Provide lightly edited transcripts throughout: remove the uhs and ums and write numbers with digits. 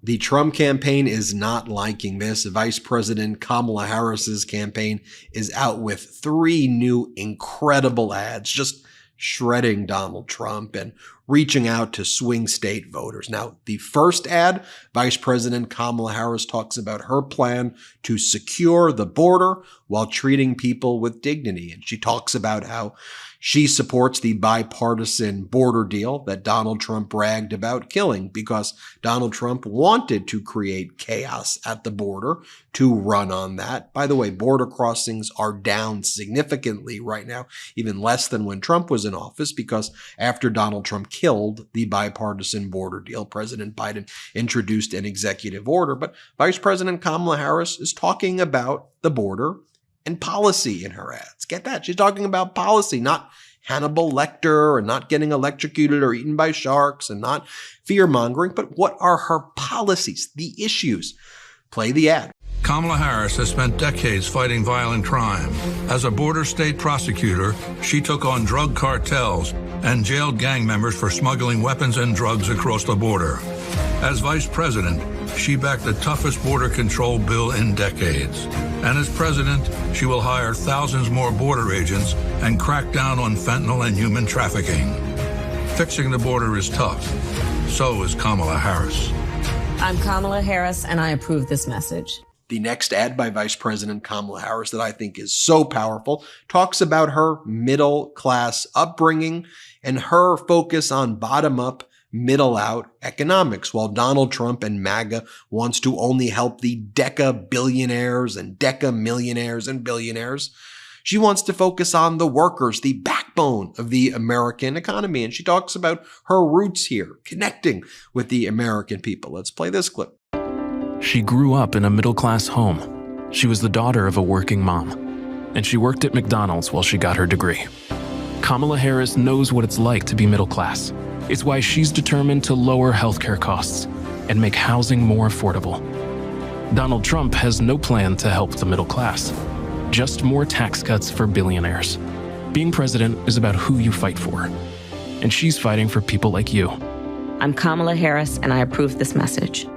The Trump campaign is not liking this. Vice President Kamala Harris's campaign is out with 3 new incredible ads, just shredding Donald Trump and reaching out to swing state voters. Now, the first ad, Vice President Kamala Harris talks about her plan to secure the border while treating people with dignity. And she talks about how she supports the bipartisan border deal that Donald Trump bragged about killing because Donald Trump wanted to create chaos at the border to run on that. By the way, border crossings are down significantly right now, even less than when Trump was in office, because after Donald Trump killed the bipartisan border deal, President Biden introduced an executive order. But Vice President Kamala Harris is talking about the border and policy in her ads. Get that? She's talking about policy, not Hannibal Lecter, or not getting electrocuted or eaten by sharks, and not fear-mongering, but what are her policies, the issues? Play the ad. Kamala Harris has spent decades fighting violent crime. As a border state prosecutor, she took on drug cartels and jailed gang members for smuggling weapons and drugs across the border. As vice president, she backed the toughest border control bill in decades. And as president, she will hire thousands more border agents and crack down on fentanyl and human trafficking. Fixing the border is tough. So is Kamala Harris. I'm Kamala Harris, and I approve this message. The next ad by Vice President Kamala Harris that I think is so powerful talks about her middle-class upbringing and her focus on bottom-up, middle-out economics, while Donald Trump and MAGA wants to only help the deca-billionaires and deca-millionaires and billionaires. She wants to focus on the workers, the backbone of the American economy, and she talks about her roots here, connecting with the American people. Let's play this clip. She grew up in a middle-class home. She was the daughter of a working mom, and she worked at McDonald's while she got her degree. Kamala Harris knows what it's like to be middle-class. It's why she's determined to lower healthcare costs and make housing more affordable. Donald Trump has no plan to help the middle class, just more tax cuts for billionaires. Being president is about who you fight for, and she's fighting for people like you. I'm Kamala Harris, and I approve this message.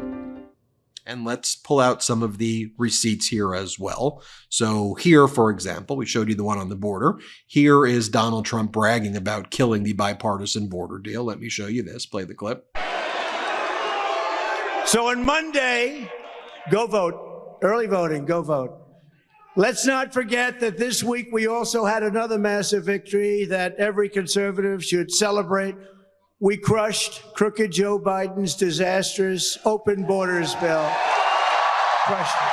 And let's pull out some of the receipts here as well. So here, for example, we showed you the one on the border. Here is Donald Trump bragging about killing the bipartisan border deal. Let me show you this. Play the clip. So on Monday, go vote. Early voting, go vote. Let's not forget that this week we also had another massive victory that every conservative should celebrate. We crushed crooked Joe Biden's disastrous open borders bill. Crushed it.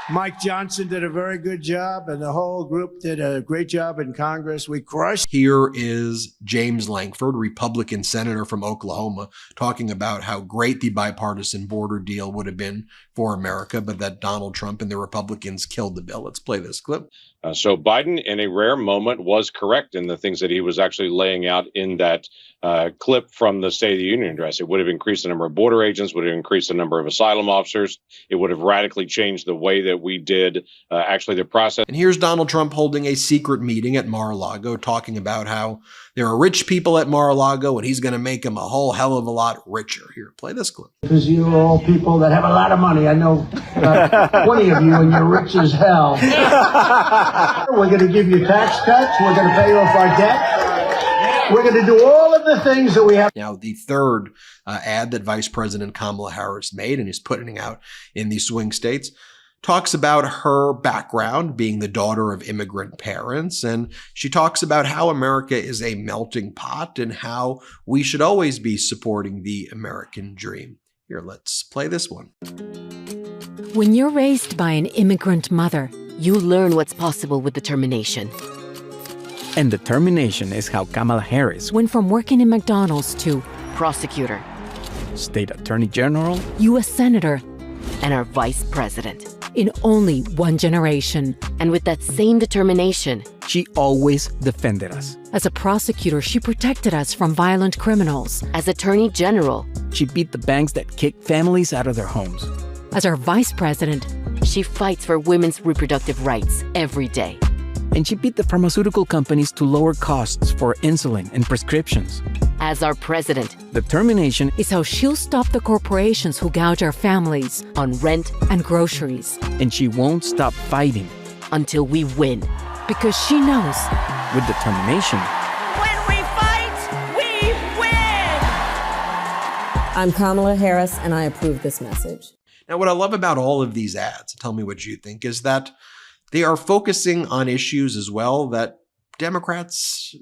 Mike Johnson did a very good job, and the whole group did a great job in Congress. We crushed. Here is James Lankford, Republican senator from Oklahoma, talking about how great the bipartisan border deal would have been for America, but that Donald Trump and the Republicans killed the bill. Let's play this clip. So Biden, in a rare moment, was correct in the things that he was actually laying out in that clip from the State of the Union address. It would have increased the number of border agents, would have increased the number of asylum officers. It would have radically changed the way that we did actually the process. And here's Donald Trump holding a secret meeting at Mar-a-Lago, talking about how there are rich people at Mar-a-Lago and he's going to make them a whole hell of a lot richer. Here, play this clip. Because you are all people that have a lot of money. I know 20 of you, and you're rich as hell. We're going to give you tax cuts. We're going to pay off our debt. We're going to do all of the things that we have. Now, the third ad that Vice President Kamala Harris made, and he's putting out in the swing states, talks about her background, being the daughter of immigrant parents, and she talks about how America is a melting pot and how we should always be supporting the American dream. Here, let's play this one. When you're raised by an immigrant mother, you learn what's possible with determination. And determination is how Kamala Harris went from working in McDonald's to Prosecutor, State Attorney General, U.S. Senator, and our Vice President. In only one generation. And with that same determination, she always defended us. As a prosecutor, she protected us from violent criminals. As Attorney General, she beat the banks that kicked families out of their homes. As our Vice President, she fights for women's reproductive rights every day. And she beat the pharmaceutical companies to lower costs for insulin and prescriptions. As our president, Determination is how she'll stop the corporations who gouge our families on rent and groceries and she won't stop fighting. until we win. Because she knows With determination, When we fight, we win! I'm Kamala Harris, and I approve this message. Now, what I love about all of these ads, tell me what you think, is that they are focusing on issues as well that Democrats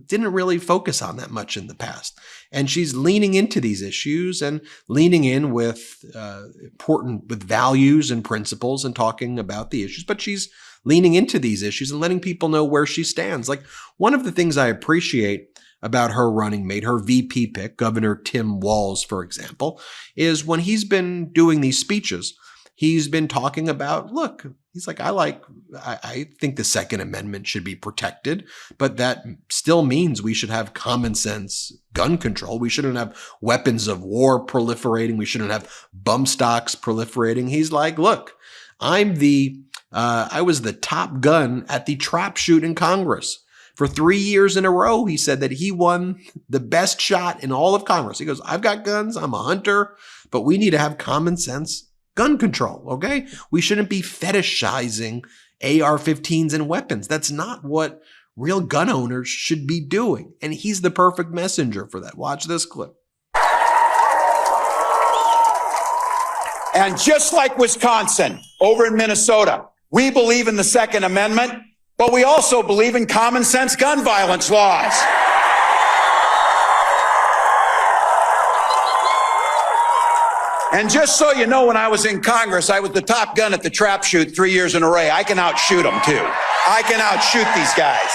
didn't really focus on that much in the past. And she's leaning into these issues and leaning in with with values and principles and talking about the issues. But she's leaning into these issues and letting people know where she stands. Like, one of the things I appreciate about her running mate, her VP pick, Governor Tim Walz, for example, is when he's been doing these speeches, he's been talking about, look, he's like, I think the Second Amendment should be protected, but that still means we should have common sense gun control. We shouldn't have weapons of war proliferating. We shouldn't have bump stocks proliferating. He's like, look, I was the top gun at the trap shoot in Congress. For 3 years in a row, he said that he won the best shot in all of Congress. He goes, I've got guns, I'm a hunter, but we need to have common sense gun control, okay? We shouldn't be fetishizing AR-15s and weapons. That's not what real gun owners should be doing. And he's the perfect messenger for that. Watch this clip. And just like Wisconsin, over in Minnesota, we believe in the Second Amendment, but we also believe in common sense gun violence laws. And just so you know, when I was in Congress, I was the top gun at the trap shoot 3 years in a row. I can outshoot them too. I can outshoot these guys.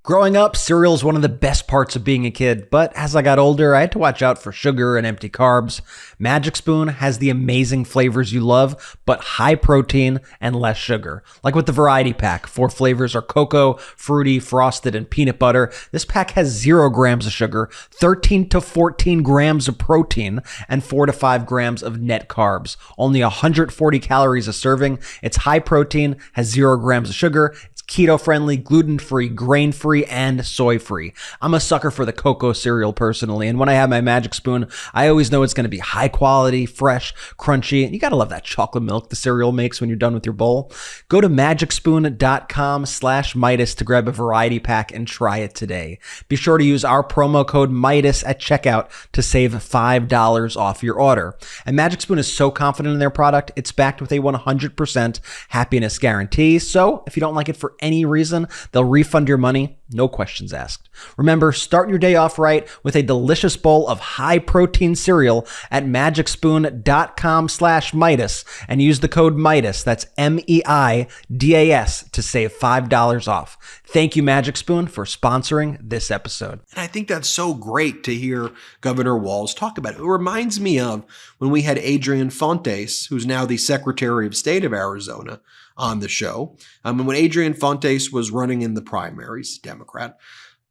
Growing up, cereal is one of the best parts of being a kid, but as I got older, I had to watch out for sugar and empty carbs. Magic Spoon has the amazing flavors you love, but high protein and less sugar. Like with the variety pack, 4 flavors are cocoa, fruity, frosted, and peanut butter. This pack has 0 grams of sugar, 13 to 14 grams of protein, and 4 to 5 grams of net carbs. Only 140 calories a serving. It's high protein, has 0 grams of sugar. Keto-friendly, gluten-free, grain-free, and soy-free. I'm a sucker for the cocoa cereal personally, and when I have my Magic Spoon, I always know it's going to be high quality, fresh, crunchy. You got to love that chocolate milk the cereal makes when you're done with your bowl. Go to magicspoon.com/Meidas to grab a variety pack and try it today. Be sure to use our promo code Meidas at checkout to save $5 off your order. And Magic Spoon is so confident in their product, it's backed with a 100% happiness guarantee. So if you don't like it for any reason, they'll refund your money, no questions asked. Remember, start your day off right with a delicious bowl of high protein cereal at magicspoon.com/Meidas and use the code Meidas, that's MEIDAS, to save $5 off. Thank you, Magic Spoon, for sponsoring this episode. And I think that's so great to hear Governor Walz talk about it. It reminds me of when we had Adrian Fontes, who's now the Secretary of State of Arizona, on the show. And when Adrian Fontes was running in the primaries, Democrat,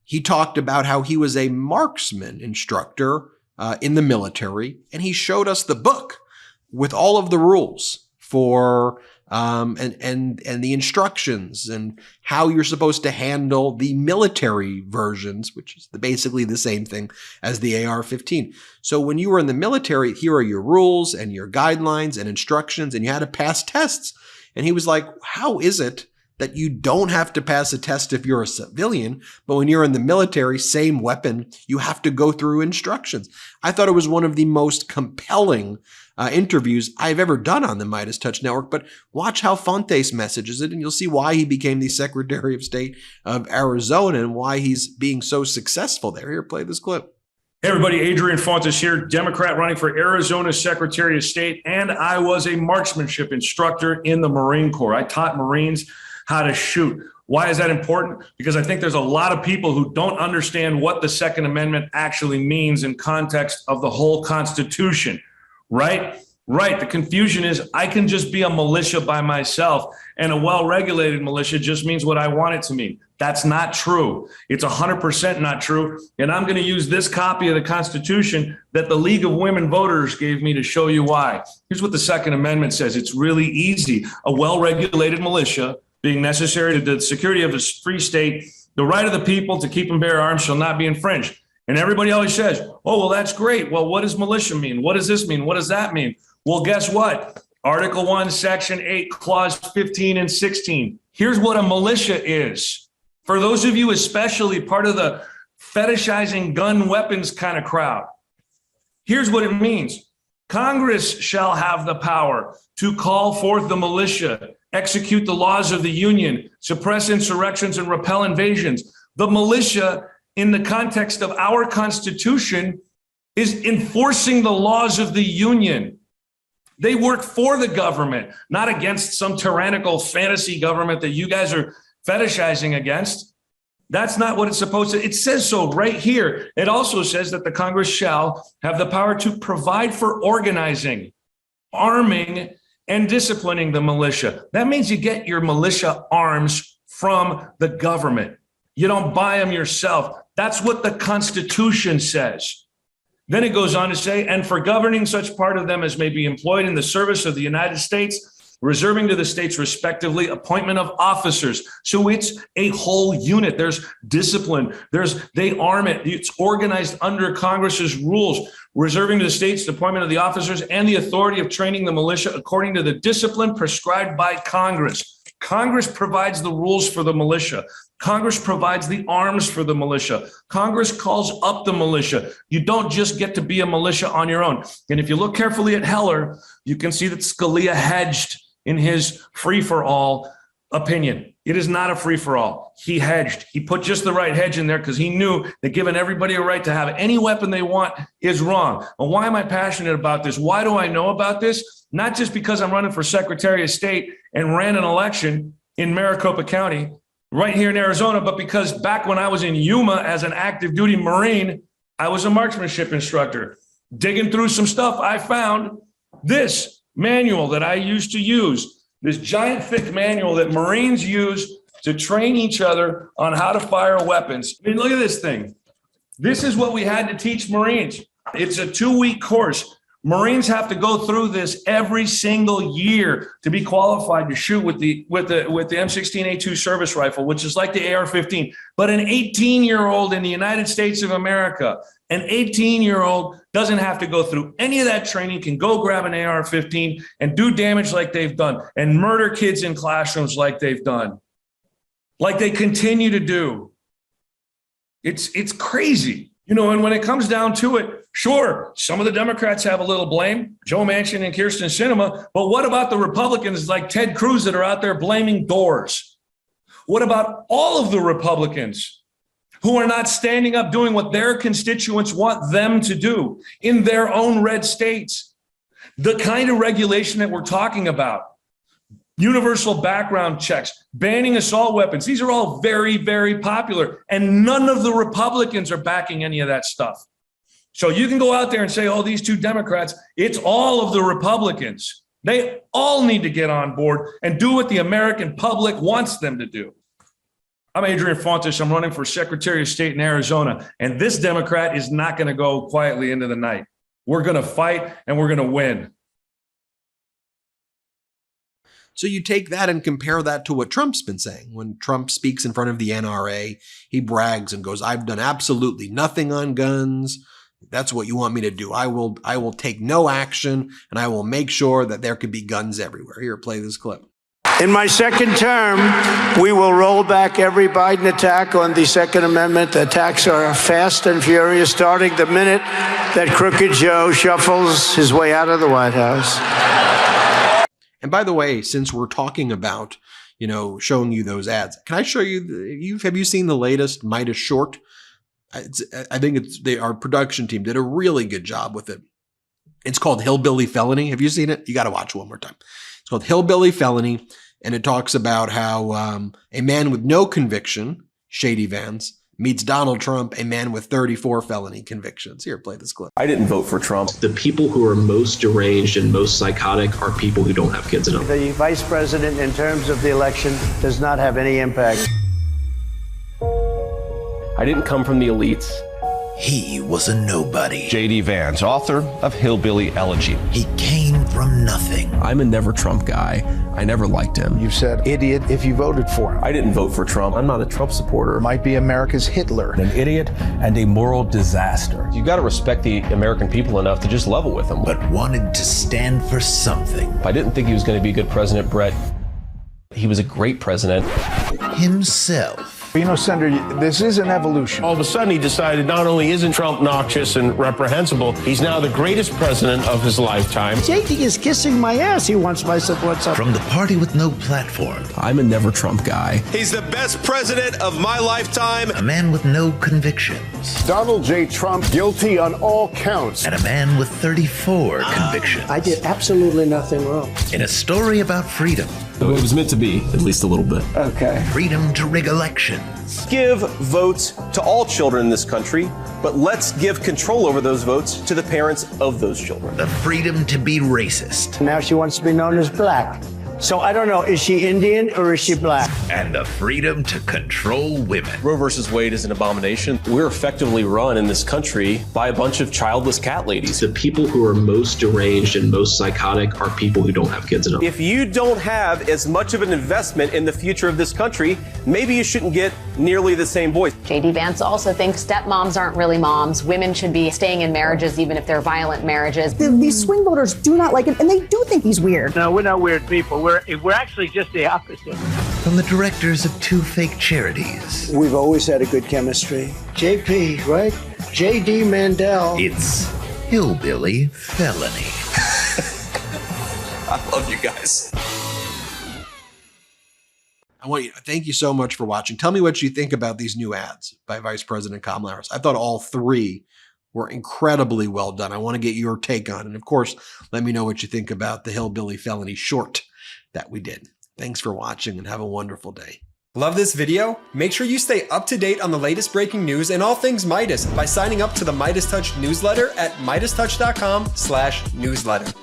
he talked about how he was a marksman instructor in the military, and he showed us the book with all of the rules for and the instructions and how you're supposed to handle the military versions, which is basically the same thing as the AR-15. So when you were in the military, here are your rules and your guidelines and instructions, and you had to pass tests. And he was like, how is it that you don't have to pass a test if you're a civilian, but when you're in the military, same weapon, you have to go through instructions? I thought it was one of the most compelling interviews I've ever done on the MeidasTouch Network, but watch how Fontes messages it, and you'll see why he became the Secretary of State of Arizona and why he's being so successful there. Here, play this clip. Hey everybody, Adrian Fontes here, Democrat running for Arizona Secretary of State, and I was a marksmanship instructor in the Marine Corps. I taught Marines how to shoot. Why is that important? Because I think there's a lot of people who don't understand what the Second Amendment actually means in context of the whole Constitution, right? Right. The confusion is I can just be a militia by myself, and a well-regulated militia just means what I want it to mean. That's not true. It's 100% not true. And I'm going to use this copy of the Constitution that the League of Women Voters gave me to show you why. Here's what the Second Amendment says. It's really easy. A well-regulated militia being necessary to the security of a free state, the right of the people to keep and bear arms shall not be infringed. And everybody always says, oh, well, that's great. Well, what does militia mean? What does this mean? What does that mean? Well, guess what? Article 1, Section 8, Clause 15 and 16. Here's what a militia is. For those of you, especially part of the fetishizing gun weapons kind of crowd, here's what it means. Congress shall have the power to call forth the militia, execute the laws of the Union, suppress insurrections, and repel invasions. The militia, in the context of our Constitution, is enforcing the laws of the Union. They work for the government, not against some tyrannical fantasy government that you guys are fetishizing against. That's not what it's supposed to. It says so right here. It also says that the Congress shall have the power to provide for organizing, arming, and disciplining the militia. That means you get your militia arms from the government. You don't buy them yourself. That's what the Constitution says. Then it goes on to say, and for governing such part of them as may be employed in the service of the United States, reserving to the states respectively appointment of officers. So it's a whole unit. There's discipline. They arm it. It's organized under Congress's rules, reserving to the states the appointment of the officers and the authority of training the militia according to the discipline prescribed by Congress. Congress provides the rules for the militia. Congress provides the arms for the militia. Congress calls up the militia. You don't just get to be a militia on your own. And if you look carefully at Heller, you can see that Scalia hedged in his free-for-all opinion. It is not a free-for-all. He hedged. He put just the right hedge in there because he knew that giving everybody a right to have any weapon they want is wrong. And why am I passionate about this? Why do I know about this? Not just because I'm running for Secretary of State and ran an election in Maricopa County, right here in Arizona, but because back when I was in Yuma as an active duty Marine, I was a marksmanship instructor. Digging through some stuff, I found this manual that I used to use, this giant thick manual that Marines use to train each other on how to fire weapons. I mean, look at this thing. This is what we had to teach Marines. It's a 2-week course. Marines have to go through this every single year to be qualified to shoot with the M16A2 service rifle, which is like the AR-15. But an 18-year-old in the United States of America, an 18-year-old doesn't have to go through any of that training, can go grab an AR-15 and do damage like they've done and murder kids in classrooms like they've done, like they continue to do. It's crazy. You know, and when it comes down to it, sure, some of the Democrats have a little blame, Joe Manchin and Kyrsten Sinema, but what about the Republicans like Ted Cruz that are out there blaming doors? What about all of the Republicans who are not standing up doing what their constituents want them to do in their own red states? The kind of regulation that we're talking about, universal background checks, banning assault weapons. These are all very, very popular, and none of the Republicans are backing any of that stuff. So you can go out there and say, oh, these two Democrats, it's all of the Republicans. They all need to get on board and do what the American public wants them to do. I'm Adrian Fontes. I'm running for Secretary of State in Arizona, and this Democrat is not going to go quietly into the night. We're going to fight, and we're going to win. So you take that and compare that to what Trump's been saying. When Trump speaks in front of the NRA, he brags and goes, I've done absolutely nothing on guns. That's what you want me to do. I will take no action, and I will make sure that there could be guns everywhere. Here, play this clip. In my second term, we will roll back every Biden attack on the Second Amendment. The attacks are fast and furious, starting the minute that Crooked Joe shuffles his way out of the White House. And by the way, since we're talking about, showing you those ads, can I show you, have you seen the latest Midas short? I think our production team did a really good job with it. It's called Hillbilly Felony. Have you seen it? You got to watch it one more time. It's called Hillbilly Felony. And it talks about how a man with no conviction, Shady Vance, meets Donald Trump, a man with 34 felony convictions. Here, play this clip. I didn't vote for Trump. The people who are most deranged and most psychotic are people who don't have kids at home. The vice president, in terms of the election, does not have any impact. I didn't come from the elites. He was a nobody. J.D. Vance, author of Hillbilly Elegy. He came from nothing. I'm a never Trump guy. I never liked him. You said idiot if you voted for him. I didn't vote for Trump. I'm not a Trump supporter. Might be America's Hitler. An idiot and a moral disaster. You got to respect the American people enough to just level with him. But wanted to stand for something. I didn't think he was going to be a good president, Brett. He was a great president. Himself. You know, Senator, this is an evolution. All of a sudden, he decided not only isn't Trump noxious and reprehensible, he's now the greatest president of his lifetime. JD is kissing my ass. He wants my support. From the party with no platform. I'm a never Trump guy. He's the best president of my lifetime. A man with no convictions. Donald J. Trump, guilty on all counts. And a man with 34 convictions. I did absolutely nothing wrong. In a story about freedom. It was meant to be, at least a little bit. Okay. Freedom to rig elections. Give votes to all children in this country, but let's give control over those votes to the parents of those children. The freedom to be racist. Now she wants to be known as black. So I don't know, is she Indian or is she black? And the freedom to control women. Roe versus Wade is an abomination. We're effectively run in this country by a bunch of childless cat ladies. The people who are most deranged and most psychotic are people who don't have kids at all. If you don't have as much of an investment in the future of this country, maybe you shouldn't get nearly the same voice. J.D. Vance also thinks stepmoms aren't really moms. Women should be staying in marriages even if they're violent marriages. These swing voters do not like him, and they do think he's weird. No, we're not weird people. We're actually just the opposite. From the directors of 2 fake charities. We've always had a good chemistry. JP, right? J.D. Mandel. It's hillbilly felony. I love you guys. Thank you so much for watching. Tell me what you think about these new ads by Vice President Kamala Harris. I thought all 3 were incredibly well done. I want to get your take on it. And of course, let me know what you think about the hillbilly felony short that we did. Thanks for watching and have a wonderful day. Love this video? Make sure you stay up to date on the latest breaking news and all things Midas by signing up to the MeidasTouch newsletter at MeidasTouch.com/newsletter.